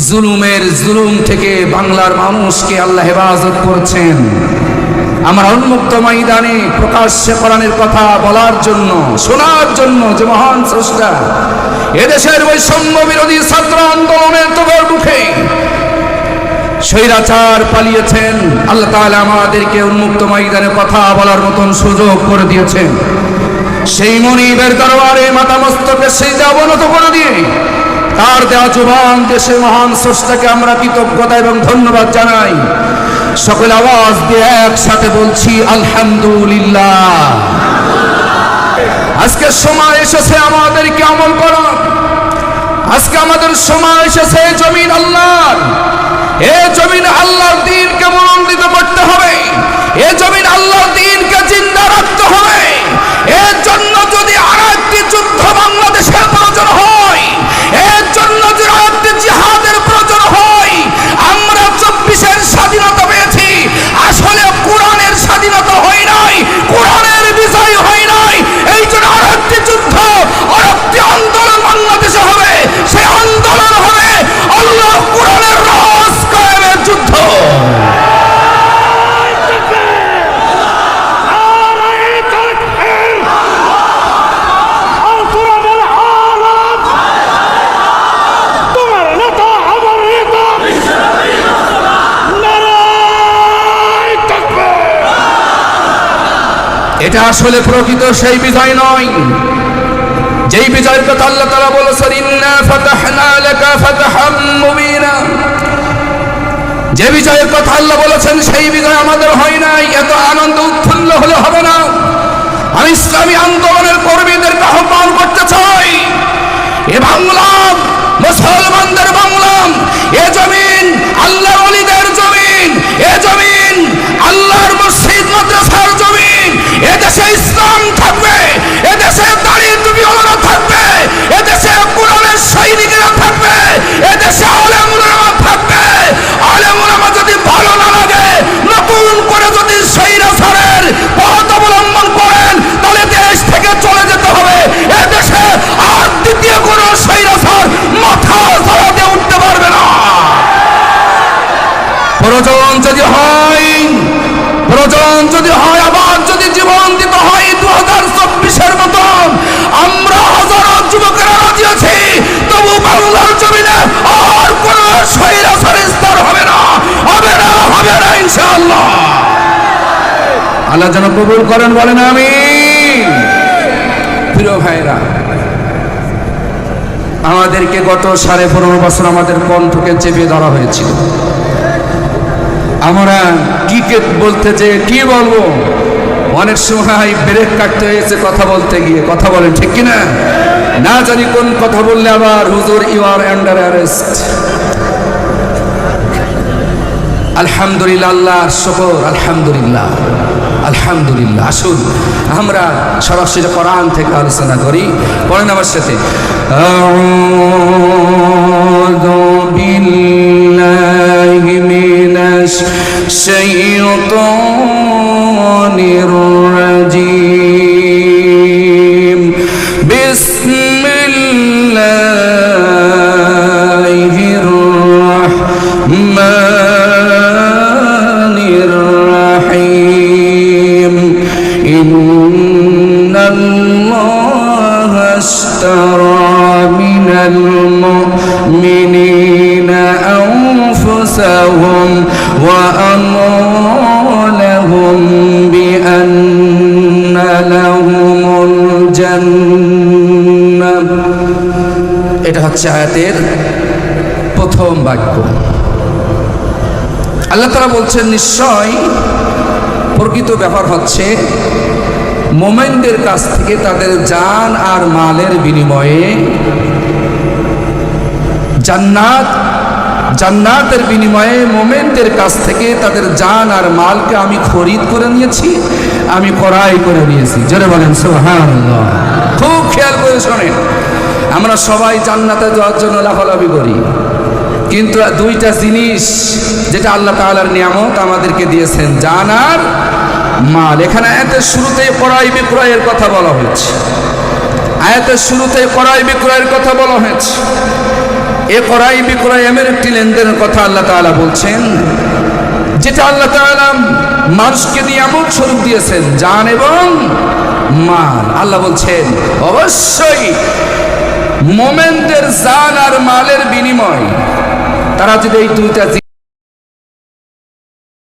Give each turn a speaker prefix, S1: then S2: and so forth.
S1: জুলুমের জুলুম থেকে বাংলার মানুষকে আল্লাহ হেফাজত করেছেন। আমরা উন্মুক্ত ময়দানে প্রকাশ্যে কোরআনের কথা বলার জন্য, শোনার জন্য যে মহান স্রষ্টা এদেশের বৈষম্য বিরোধী ছাত্র আন্দোলনের তোপের মুখে স্বৈরাচার পালিয়েছেন, আল্লাহ তাআলা আমাদেরকে উন্মুক্ত ময়দানে কথা বলার মতন সুযোগ করে দিয়েছেন। সেই মনিবের দরবারে মাথা মস্তকে সিজদা অবনত করে দিয়ে তার দেওয়া জবান দেশে মহান স্রষ্টাকে আমরা কৃতজ্ঞতা এবং ধন্যবাদ জানাই। সকল আওয়াজ দিয়ে একসাথে বলছি আলহামদুলিল্লাহ। আজকে সময় এসেছে আমাদেরকে আমল করার। আজকে আমাদের সময় এসেছে জমিন আল্লাহর। এই জমিন আল্লাহর দ্বীনকে মনোনীত করতে হবে। এই জমিন আল্লাহর দ্বীনকে জিন্দা রাখতে হবে। এর জন্য যদি আরেকটি যুদ্ধ বাংলাদেশের প্রয়োজন হয়, এর জন্য যদি আরেকটি জিহাদের প্রয়োজন হয়, আমরা 24-এর স্বাধীনতা পেয়েছি, আসলে কোরআনের স্বাধীনতা হয় নাই, কোরআনের বিজয় হয় নাই। এই জন্য আরেকটি যুদ্ধ, আরেকটি আন্দোলন বাংলাদেশে হবে। সেই আন্দোলন হবে আল্লাহ কোরআনের রাজ কায়েমের যুদ্ধ। এটা আসলে প্রকৃত সেই বিজয় নয় যেই বিজয়ের কথা আল্লাহ তাআলা বলেছেন, ইন্না ফাতাহনা লাকা ফাতহাম মুবিনা। যে বিজয়ের কথা আল্লাহ বলেছেন সেই বিজয় আমাদের হয় নাই। এত আনন্দ উৎফুল্ল হলে হবে না। আমি ইসলামী আন্দোলনের কর্মীদেরকে আহ্বান করতে চাই, এ বাংলা মুসলমানদের বাংলা, এ জমিন আল্লাহর ওলিদের জমিন, এ জমিন আল্লাহর মসজিদ মাদ্রাসার জমিন। এদেশে ইসলাম থাকবে, এদেশে দাড়ি টুপিওয়ালারা থাকবে, এদেশে কোরআনের সৈনিকেরা থাকবে, এদেশে আলেম উলামা থাকবে। আলেম উলামা যদি ভালো না লাগে, নতুন করে যদি স্বৈরাচারের পথ অবলম্বন করেন, তাহলে দেশ থেকে চলে যেতে হবে। এদেশে আর দ্বিতীয় কোনো স্বৈরাচার মাথা ধরা দিয়ে উঠতে পারবে না। প্রয়োজন যদি হয়, আবার যদি জীবন দিতে হয় 2024-এর মতন, আমরা হাজারো যুবকেরা রাজি আছি। তবু বাংলার জমিনে আর কোন স্বৈরাচারের স্তর হবে না, হবে না, হবে না ইনশাআল্লাহ। আল্লাহ যেন কবুল করেন, বলেন আমিন। প্রিয় ভাইরা, আমাদেরকে গত 15.5 বছর আমাদের কণ্ঠকে চেপে ধরা হয়েছিল। আমরা কি বলতে যে কি বলবো, অনেক সময় ব্রেক কাটতে হয়েছে কথা বলতে গিয়ে। কথা বলেন ঠিক কিনা? না জানি কোন কথা বললে আবার হুজুর ইউ আর আন্ডার অ্যারেস্ট। আলহামদুলিল্লাহ, আল্লাহর শুকর, আলহামদুলিল্লাহ, আলহামদুলিল্লাহ। আসুন আমরা সরাসরি কোরআন থেকে আলোচনা করি। পড়েন আমার সাথে, আউযু বিল্লাহি মিনাশ শাইতানির রাজীম। বিসমিল্লাহির রাহমানির রাহিম। ইন্নাল্লাহা আশতারা মিনাল মুমিনিনা আনফুসাহুম ওয়া আমওয়ালাহুম বিআন্না লাহুমুল জান্নাহ। এটা হচ্ছে আয়াতের প্রথম বাক্য। আল্লাহ তাআলা বলছেন, নিশ্চয় প্রকৃত ব্যাপার হচ্ছে মুমিনদের কাছ থেকে তাদের জান আর মালের বিনিময়ে জান্নাতের বিনিময়ে মুমিনদের কাছ থেকে তাদের জান আর মালকে আমি খরিদ করে নিয়েছি, আমি ক্রয় করে নিয়েছি। জোরে বলেন সুবহানাল্লাহ। খুব খেয়াল করে শোনেন, আমরা সবাই জান্নাতে যাওয়ার জন্য লাফালাফি করি, কিন্তু দুইটা জিনিস যেটা আল্লাহ তাআলার নিয়ামত আমাদেরকে দিয়েছেন, জান আর মাল। এখানে আয়াতের শুরুতে ক্রয় বিক্রয়ের কথা বলা হয়েছে। আয়াতের শুরুতে ক্রয় বিক্রয়ের কথা বলা হয়েছে। এ ক্রয় বিক্রয় এমন একটি লেনদেনের কথা আল্লাহ তাআলা বলছেন, যেটা আল্লাহ তাআলা মানুষকে নিয়ামত স্বরূপ দিয়েছেন, জান এবং মাল। আল্লাহ বলছেন অবশ্যই মোমেনদের জান আর মালের বিনিময় তারা যদি এই দুইটা